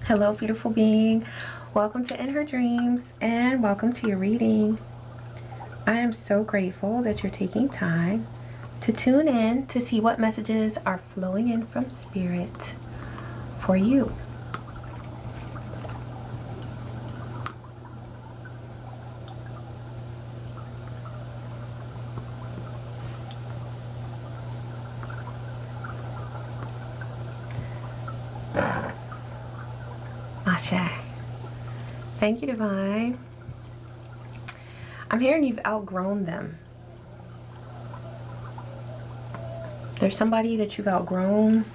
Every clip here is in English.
Hello, beautiful being. Welcome to In Her Dreams and welcome to your reading. I am so grateful that you're taking time to tune in to see what messages are flowing in from Spirit for you. Ashe. Thank you, Divine. I'm hearing you've outgrown them. There's somebody that you've outgrown.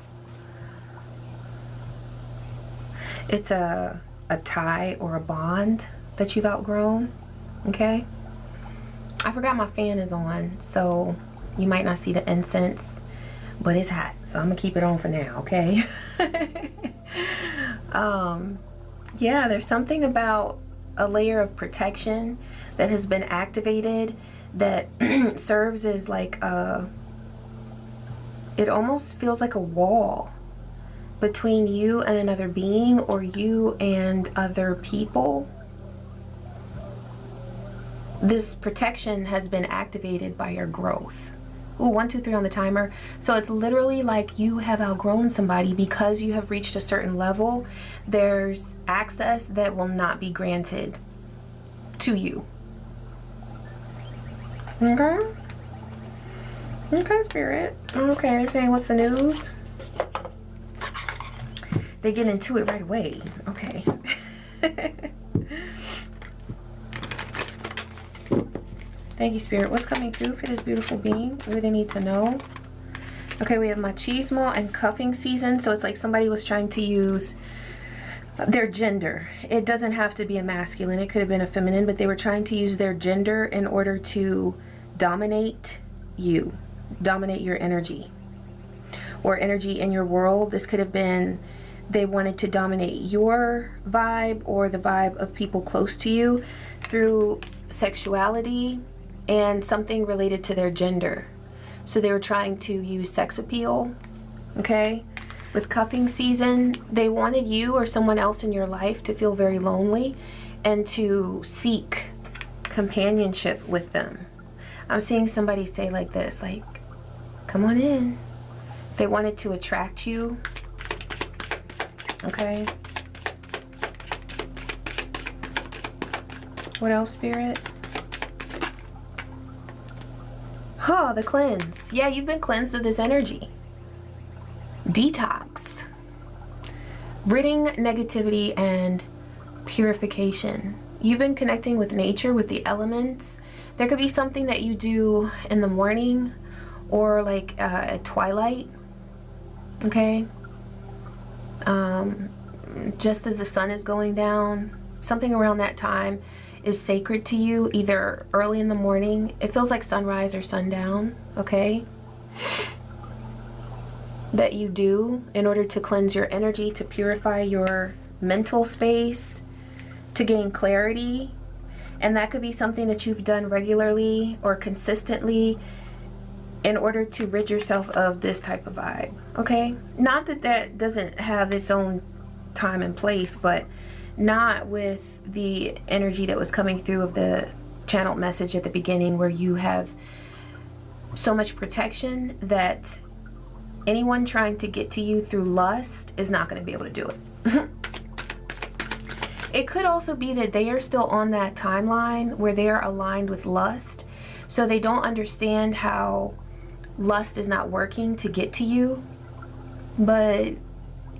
It's a tie or a bond that you've outgrown. Okay? I forgot my fan is on, so you might not see the incense, but it's hot, so I'm gonna keep it on for now, okay? Yeah, there's something about a layer of protection that has been activated that serves as like it almost feels like a wall between you and another being, or you and other people. This protection has been activated by your growth. Ooh, 1, 2, 3 on the timer. So it's literally like you have outgrown somebody because you have reached a certain level. There's access that will not be granted to you. Okay. Okay, Spirit. Okay, they're saying, what's the news? They get into it right away. Okay. Thank you, Spirit. What's coming through for this beautiful being? What do they need to know? Okay, we have machismo and cuffing season. So it's like somebody was trying to use their gender. It doesn't have to be a masculine. It could have been a feminine, but they were trying to use their gender in order to dominate you, dominate your energy or energy in your world. This could have been they wanted to dominate your vibe or the vibe of people close to you through sexuality and something related to their gender. So they were trying to use sex appeal. Okay, with cuffing season, they wanted you or someone else in your life to feel very lonely and to seek companionship with them. I'm seeing somebody say like this, like, come on in. They wanted to attract you. Okay, what else, Spirit? Oh, the cleanse. Yeah, you've been cleansed of this energy. Detox. Ridding negativity and purification. You've been connecting with nature, with the elements. There could be something that you do in the morning or like at twilight. Okay? Just as the sun is going down, something around that time is sacred to you, either early in the morning. It feels like sunrise or sundown, okay? That you do in order to cleanse your energy, to purify your mental space, to gain clarity. And that could be something that you've done regularly or consistently in order to rid yourself of this type of vibe, okay? Not that that doesn't have its own time and place, but not with the energy that was coming through of the channeled message at the beginning, where you have so much protection that anyone trying to get to you through lust is not going to be able to do it. It could also be that they are still on that timeline where they are aligned with lust, so they don't understand how lust is not working to get to you, but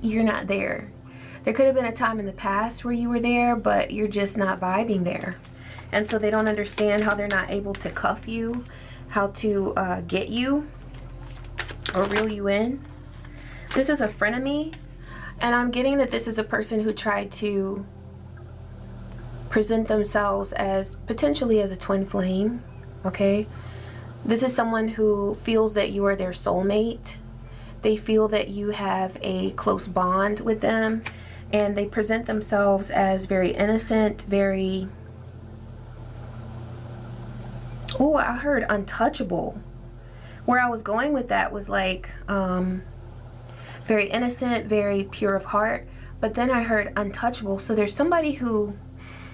you're not there. There could have been a time in the past where you were there, but you're just not vibing there. And so they don't understand how they're not able to cuff you, how to get you or reel you in. This is a frenemy, and I'm getting that this is a person who tried to present themselves as potentially as a twin flame, okay? This is someone who feels that you are their soulmate. They feel that you have a close bond with them, and they present themselves as very innocent, very, oh, I heard untouchable. Where I was going with that was like very innocent, very pure of heart, but then I heard untouchable. So there's somebody who,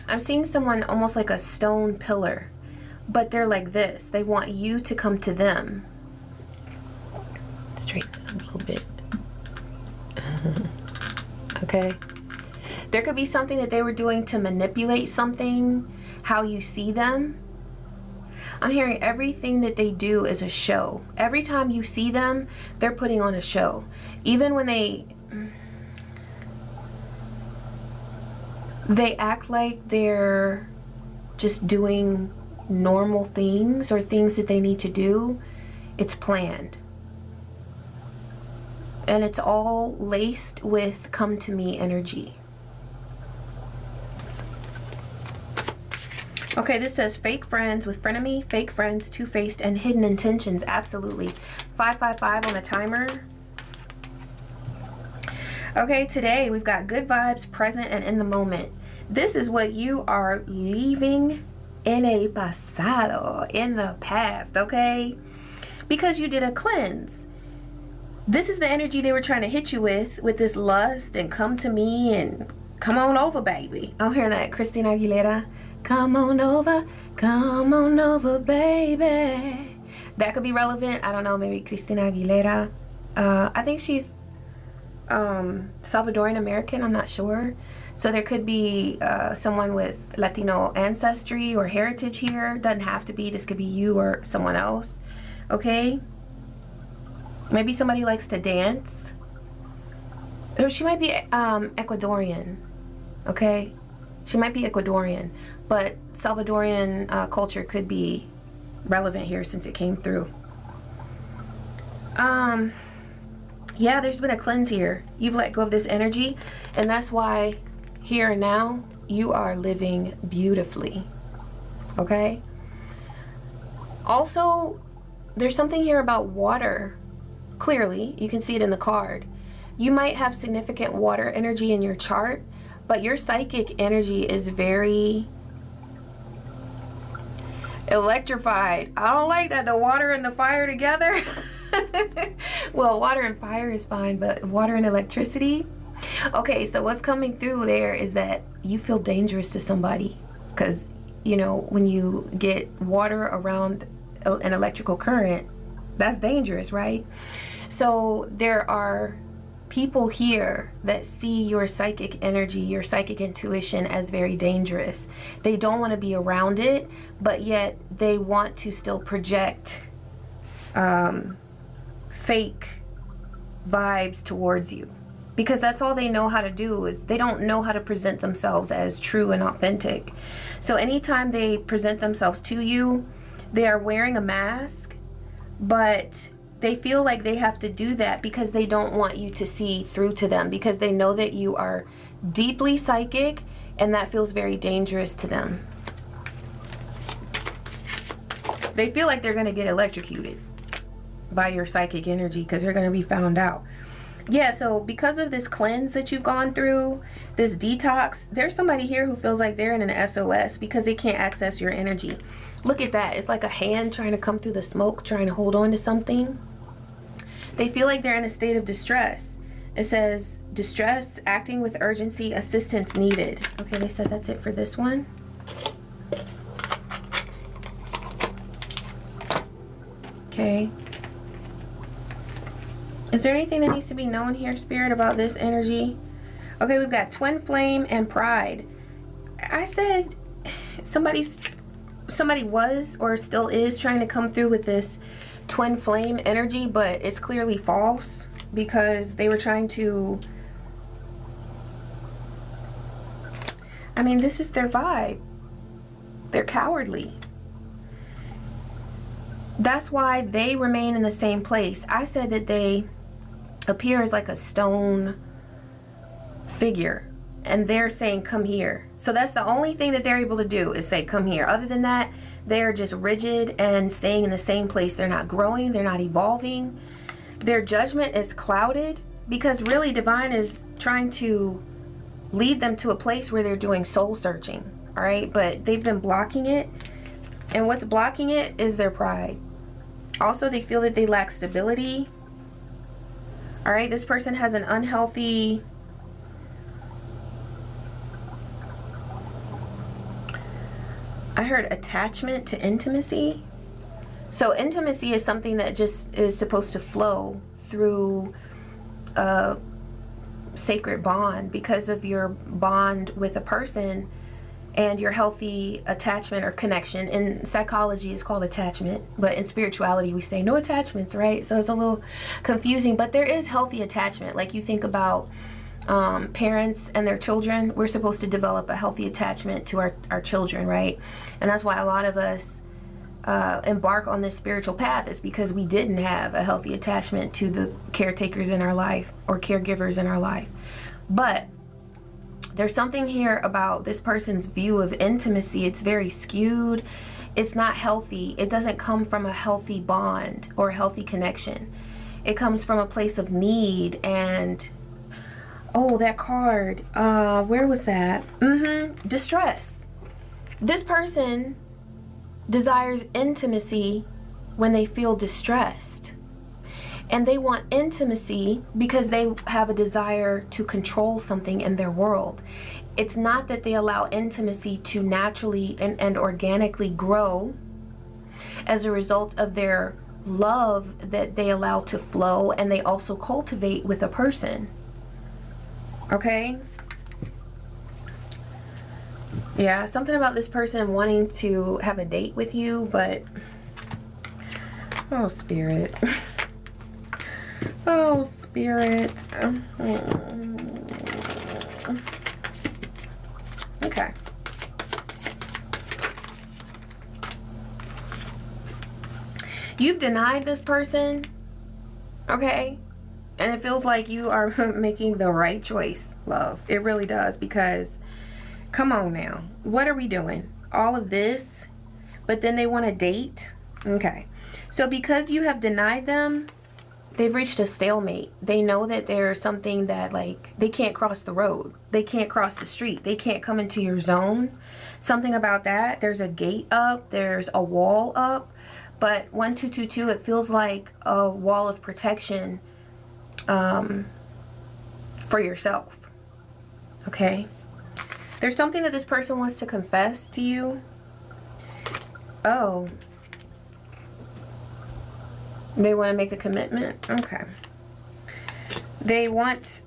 I'm seeing someone almost like a stone pillar, but they're like this. They want you to come to them. Straighten this up a little bit. Okay. There could be something that they were doing to manipulate something, how you see them. I'm hearing everything that they do is a show. Every time you see them, they're putting on a show. Even when they act like they're just doing normal things or things that they need to do, it's planned. And it's all laced with come to me energy. Okay, this says fake friends with frenemy, fake friends, two-faced, and hidden intentions. Absolutely. 555 on the timer. Okay, today we've got good vibes, present, and in the moment. This is what you are leaving en el pasado, in the past, okay? Because you did a cleanse. This is the energy they were trying to hit you with this lust and come to me and come on over, baby. I'm hearing that Christina Aguilera. Come on over, baby. That could be relevant. I don't know, maybe Christina Aguilera. I think she's Salvadorian American, I'm not sure. So there could be someone with Latino ancestry or heritage here. Doesn't have to be. This could be you or someone else. Okay? Maybe somebody likes to dance. Or she might be Ecuadorian. Okay? She might be Ecuadorian. But Salvadorian culture could be relevant here since it came through. Yeah, there's been a cleanse here. You've let go of this energy, and that's why here and now you are living beautifully. Okay? Also, there's something here about water. Clearly, you can see it in the card. You might have significant water energy in your chart, but your psychic energy is very electrified. I don't like that, the water and the fire together. Well, water and fire is fine, but water and electricity. Okay, so what's coming through there is that you feel dangerous to somebody, because you know when you get water around an electrical current, that's dangerous, right? So there are people here that see your psychic energy, your psychic intuition as very dangerous. They don't want to be around it, but yet they want to still project fake vibes towards you, because that's all they know how to do. Is they don't know how to present themselves as true and authentic. So anytime they present themselves to you, they are wearing a mask, but they feel like they have to do that because they don't want you to see through to them, because they know that you are deeply psychic, and that feels very dangerous to them. They feel like they're going to get electrocuted by your psychic energy because they're going to be found out. Yeah, so because of this cleanse that you've gone through, this detox, there's somebody here who feels like they're in an SOS because they can't access your energy. Look at that. It's like a hand trying to come through the smoke, trying to hold on to something. They feel like they're in a state of distress. It says, distress, acting with urgency, assistance needed. Okay, they said that's it for this one. Okay. Is there anything that needs to be known here, Spirit, about this energy? Okay, we've got twin flame and pride. I said somebody was or still is trying to come through with this twin flame energy, but it's clearly false because they were trying to, I mean, this is their vibe. They're cowardly. That's why they remain in the same place. I said that they appear as like a stone figure, and they're saying come here. So that's the only thing that they're able to do, is say come here. Other than that, they're just rigid and staying in the same place. They're not growing, they're not evolving. Their judgment is clouded because really divine is trying to lead them to a place where they're doing soul searching. All right, but they've been blocking it, and what's blocking it is their pride. Also, they feel that they lack stability. All right, this person has an unhealthy I heard attachment to intimacy. So intimacy is something that just is supposed to flow through a sacred bond because of your bond with a person and your healthy attachment or connection. In psychology, it's called attachment, but in spirituality, we say no attachments, right? So it's a little confusing, but there is healthy attachment. Like you think about parents and their children, we're supposed to develop a healthy attachment to our children, right? And that's why a lot of us embark on this spiritual path, is because we didn't have a healthy attachment to the caretakers in our life or caregivers in our life. But there's something here about this person's view of intimacy. It's very skewed. It's not healthy. It doesn't come from a healthy bond or a healthy connection. It comes from a place of need and, oh, that card, where was that? Distress. This person desires intimacy when they feel distressed. And they want intimacy because they have a desire to control something in their world. It's not that they allow intimacy to naturally and organically grow as a result of their love that they allow to flow and they also cultivate with a person. Okay? Yeah, something about this person wanting to have a date with you, but oh, Spirit. Oh, Spirit. Okay. You've denied this person, okay? And it feels like you are making the right choice, love. It really does, because come on now. What are we doing? All of this, but then they want to date? Okay. So because you have denied them, they've reached a stalemate. They know that there's something that, like, they can't cross the road. They can't cross the street. They can't come into your zone. Something about that. There's a gate up. There's a wall up. But 1222, it feels like a wall of protection for yourself. Okay? There's something that this person wants to confess to you. Oh. They want to make a commitment? Okay. They want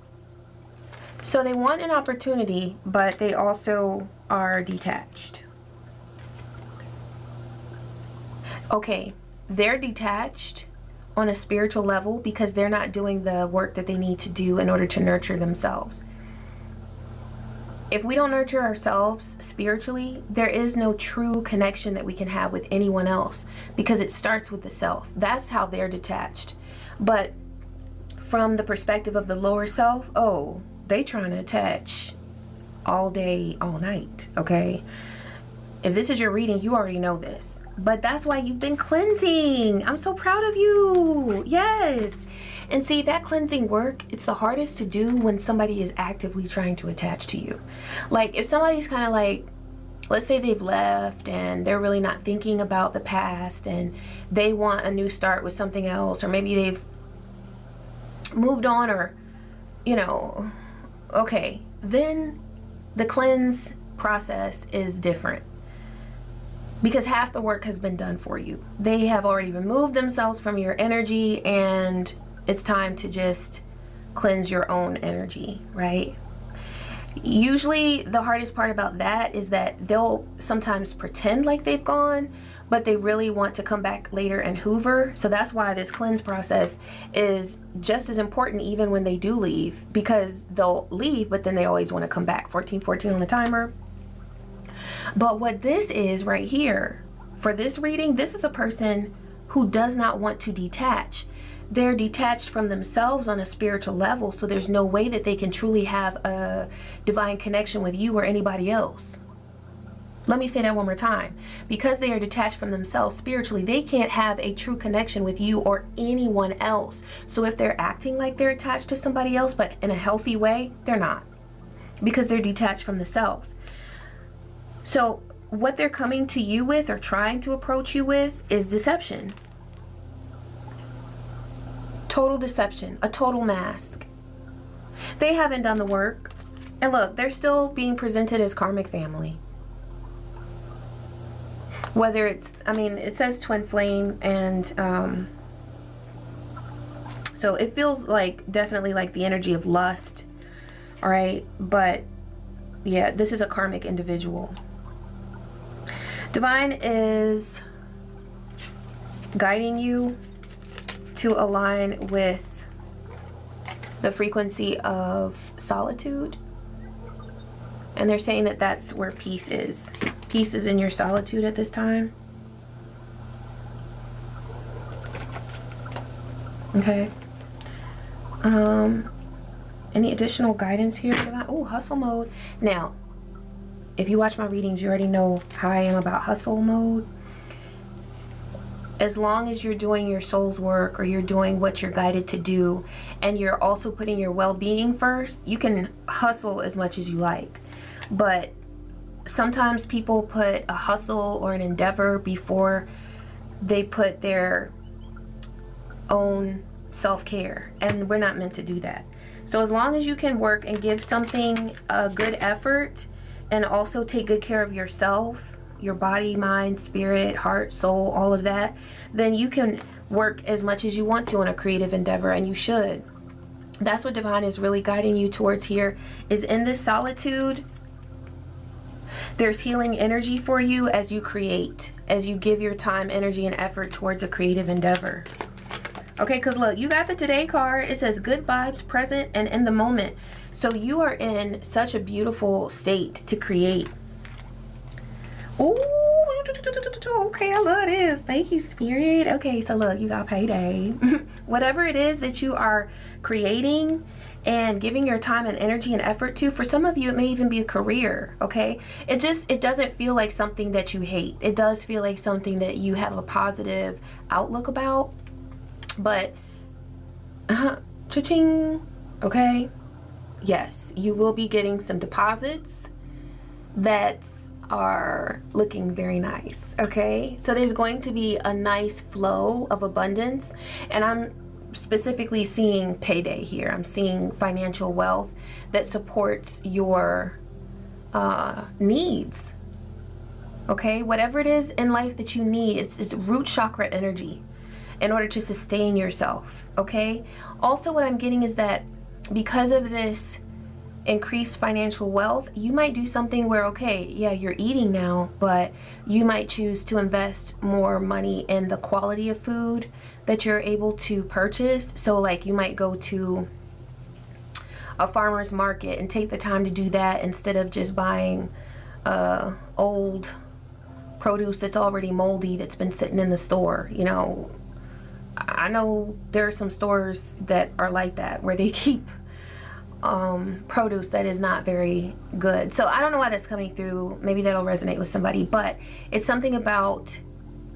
an opportunity, but they also are detached. Okay, they're detached on a spiritual level because they're not doing the work that they need to do in order to nurture themselves. If we don't nurture ourselves spiritually, there is no true connection that we can have with anyone else, because it starts with the self. That's how they're detached. But from the perspective of the lower self, oh, they trying to attach all day, all night, okay? If this is your reading, you already know this. But that's why you've been cleansing. I'm so proud of you. Yes. And see, that cleansing work, it's the hardest to do when somebody is actively trying to attach to you. Like, if somebody's kind of like, let's say they've left and they're really not thinking about the past and they want a new start with something else, or maybe they've moved on, or, you know, okay, then the cleanse process is different. Because half the work has been done for you. They have already removed themselves from your energy, and it's time to just cleanse your own energy, right? Usually the hardest part about that is that they'll sometimes pretend like they've gone, but they really want to come back later and hoover. So that's why this cleanse process is just as important even when they do leave, because they'll leave, but then they always want to come back. 1414 on the timer. But what this is right here, for this reading, this is a person who does not want to detach. They're detached from themselves on a spiritual level, so there's no way that they can truly have a divine connection with you or anybody else. Let me say that one more time. Because they are detached from themselves spiritually, they can't have a true connection with you or anyone else. So if they're acting like they're attached to somebody else, but in a healthy way, they're not. Because they're detached from the self. So what they're coming to you with or trying to approach you with is deception. Total deception, a total mask. They haven't done the work. And look, they're still being presented as karmic family. Whether it's, I mean, it says twin flame, and so it feels like definitely like the energy of lust. All right, but yeah, this is a karmic individual. Divine is guiding you to align with the frequency of solitude. And they're saying that that's where peace is. Peace is in your solitude at this time. Okay. Any additional guidance here? Oh, hustle mode. Now, if you watch my readings, you already know how I am about hustle mode. As long as you're doing your soul's work, or you're doing what you're guided to do, and you're also putting your well-being first, you can hustle as much as you like. But sometimes people put a hustle or an endeavor before they put their own self-care, and we're not meant to do that. So as long as you can work and give something a good effort, and also take good care of yourself, your body, mind, spirit, heart, soul, all of that, then you can work as much as you want to on a creative endeavor, and you should. That's what Divine is really guiding you towards here, is in this solitude. There's healing energy for you as you create, as you give your time, energy, and effort towards a creative endeavor. Okay, because look, you got the Today card. It says good vibes, present, and in the moment. So you are in such a beautiful state to create. Ooh, okay, I love this. Thank you, Spirit. Okay, so look, you got payday. Whatever it is that you are creating and giving your time and energy and effort to, for some of you, it may even be a career, okay? It doesn't feel like something that you hate. It does feel like something that you have a positive outlook about. But, cha-ching, okay? Yes, you will be getting some deposits that are looking very nice, okay? So there's going to be a nice flow of abundance, and I'm specifically seeing payday here. I'm seeing financial wealth that supports your needs, okay? Whatever it is in life that you need, it's root chakra energy in order to sustain yourself, okay? Also, what I'm getting is that because of this increased financial wealth, you might do something where, okay, yeah, you're eating now, but you might choose to invest more money in the quality of food that you're able to purchase. So like you might go to a farmer's market and take the time to do that instead of just buying old produce that's already moldy, that's been sitting in the store. You know, I know there are some stores that are like that, where they keep produce that is not very good. So I don't know why that's coming through. Maybe that'll resonate with somebody, but it's something about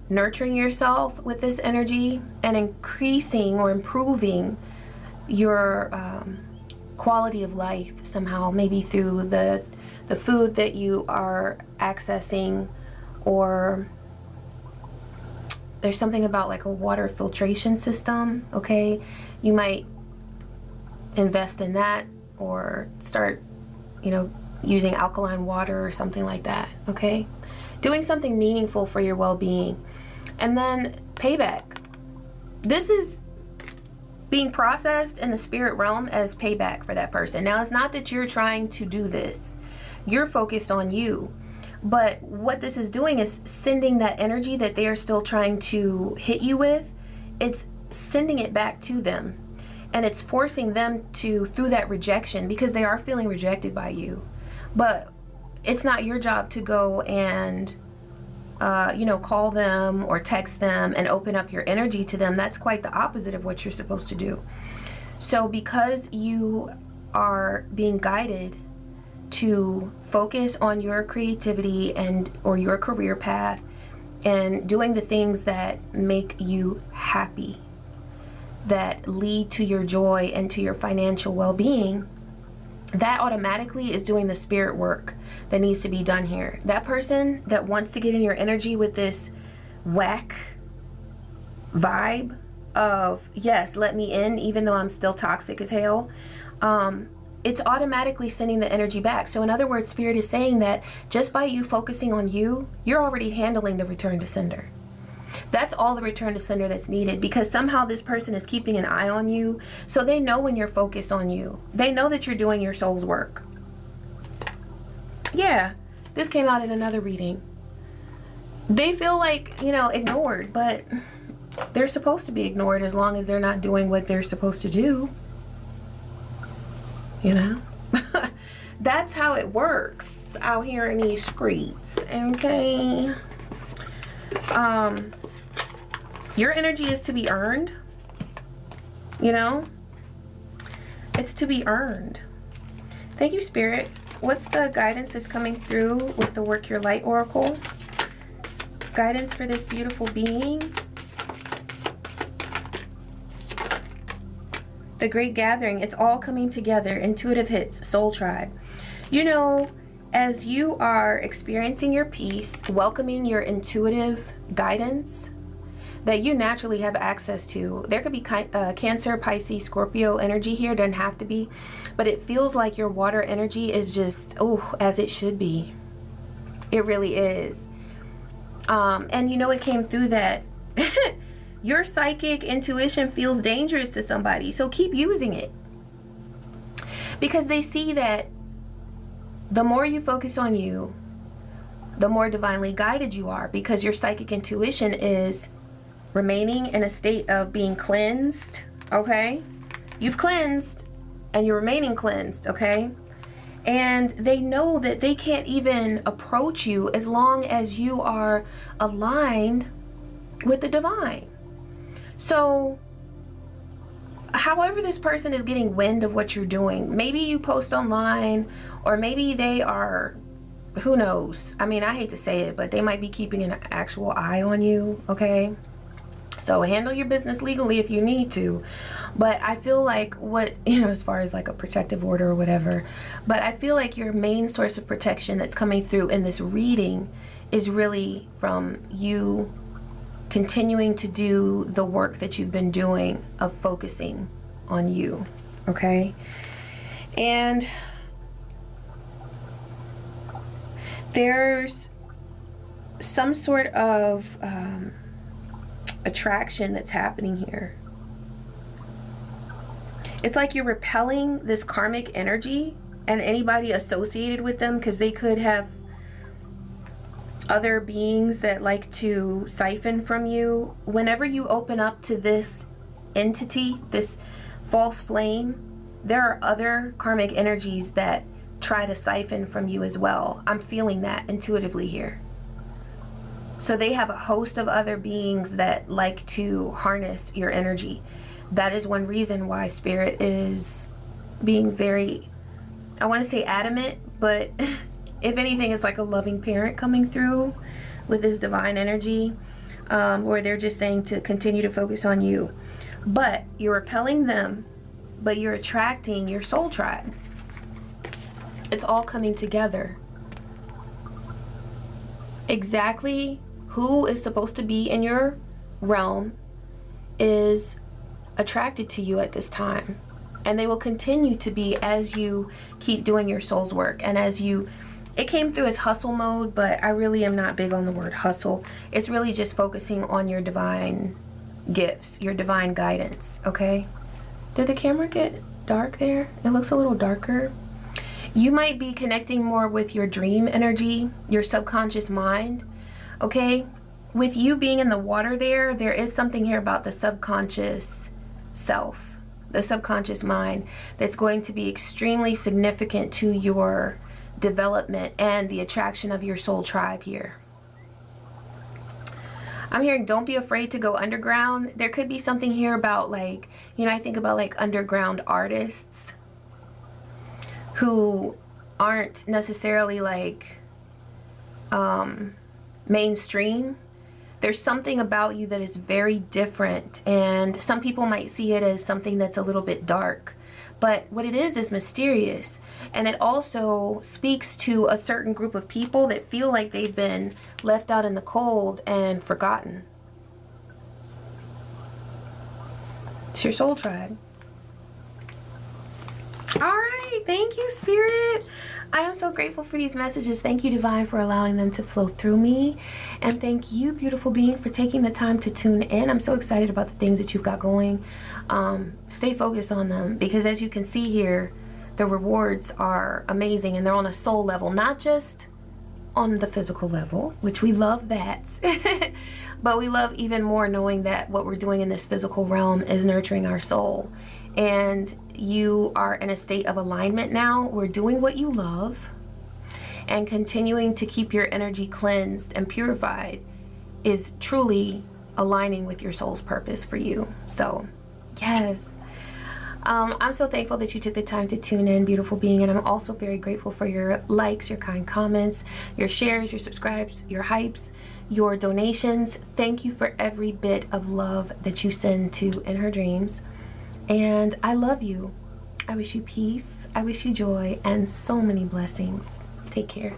nurturing yourself with this energy and increasing or improving your quality of life somehow, maybe through the food that you are accessing, or there's something about like a water filtration system, okay? You might invest in that, or start, you know, using alkaline water or something like that, okay? Doing something meaningful for your well-being. And then payback. This is being processed in the spirit realm as payback for that person. Now, it's not that you're trying to do this. You're focused on you. But what this is doing is sending that energy that they are still trying to hit you with, it's sending it back to them. And it's forcing them to, through that rejection, because they are feeling rejected by you. But it's not your job to go and, you know, call them or text them and open up your energy to them. That's quite the opposite of what you're supposed to do. So because you are being guided to focus on your creativity and or your career path and doing the things that make you happy, that lead to your joy and to your financial well-being, that automatically is doing the spirit work that needs to be done here. That person that wants to get in your energy with this whack vibe of, yes, let me in even though I'm still toxic as hell, it's automatically sending the energy back. So in other words, Spirit is saying that just by you focusing on you, you're already handling the return to sender. That's all the return to sender that's needed, because somehow this person is keeping an eye on you. So they know when you're focused on you. They know that you're doing your soul's work. Yeah, this came out in another reading. They feel like, you know, ignored, but they're supposed to be ignored as long as they're not doing what they're supposed to do. You know? That's how it works out here in these streets, okay? Your energy is to be earned. You know? It's to be earned. Thank you, Spirit. What's the guidance that's coming through with the Work Your Light Oracle? Guidance for this beautiful being. The Great Gathering. It's all coming together. Intuitive hits. Soul Tribe. You know, as you are experiencing your peace, welcoming your intuitive guidance that you naturally have access to. There could be Cancer, Pisces, Scorpio energy here. Doesn't have to be. But it feels like your water energy is just, oh, as it should be. It really is. And you know, it came through that your psychic intuition feels dangerous to somebody. So keep using it. Because they see that the more you focus on you, the more divinely guided you are. Because your psychic intuition is remaining in a state of being cleansed, okay? You've cleansed and you're remaining cleansed, okay? And they know that they can't even approach you as long as you are aligned with the divine. So, however this person is getting wind of what you're doing, maybe you post online, or maybe they are, who knows? I mean, I hate to say it, but they might be keeping an actual eye on you, okay? So handle your business legally if you need to. But I feel like what, you know, as far as like a protective order or whatever, but I feel like your main source of protection that's coming through in this reading is really from you continuing to do the work that you've been doing of focusing on you, okay? And there's some sort of attraction that's happening here. It's like you're repelling this karmic energy and anybody associated with them, because they could have other beings that like to siphon from you. Whenever you open up to this entity, this false flame, there are other karmic energies that try to siphon from you as well. I'm feeling that intuitively here. So they have a host of other beings that like to harness your energy. That is one reason why Spirit is being very, I want to say adamant, but if anything, it's like a loving parent coming through with this divine energy, where they're just saying to continue to focus on you. But you're repelling them, but you're attracting your soul tribe. It's all coming together. Exactly who is supposed to be in your realm is attracted to you at this time. And they will continue to be as you keep doing your soul's work. And as you, it came through as hustle mode, but I really am not big on the word hustle. It's really just focusing on your divine gifts, your divine guidance, okay? Did the camera get dark there? It looks a little darker. You might be connecting more with your dream energy, your subconscious mind, okay? With you being in the water there is something here about the subconscious self, the subconscious mind, that's going to be extremely significant to your development and the attraction of your soul tribe here. I'm hearing don't be afraid to go underground. There could be something here about, like, you know, I think about like underground artists who aren't necessarily like mainstream. There's something about you that is very different, and some people might see it as something that's a little bit dark, but what it is mysterious. And it also speaks to a certain group of people that feel like they've been left out in the cold and forgotten. It's your soul tribe. All right, thank you, Spirit. I am so grateful for these messages. Thank you, Divine, for allowing them to flow through me. And thank you, beautiful being, for taking the time to tune in. I'm so excited about the things that you've got going. Stay focused on them, because as you can see here, the rewards are amazing, and they're on a soul level, not just on the physical level, which we love that. But we love even more knowing that what we're doing in this physical realm is nurturing our soul. And you are in a state of alignment now. We're doing what you love, and continuing to keep your energy cleansed and purified is truly aligning with your soul's purpose for you. So yes, I'm so thankful that you took the time to tune in, beautiful being. And I'm also very grateful for your likes, your kind comments, your shares, your subscribes, your hypes, your donations. Thank you for every bit of love that you send to In Her Dreams. And I love you. I wish you peace. I wish you joy and so many blessings. Take care.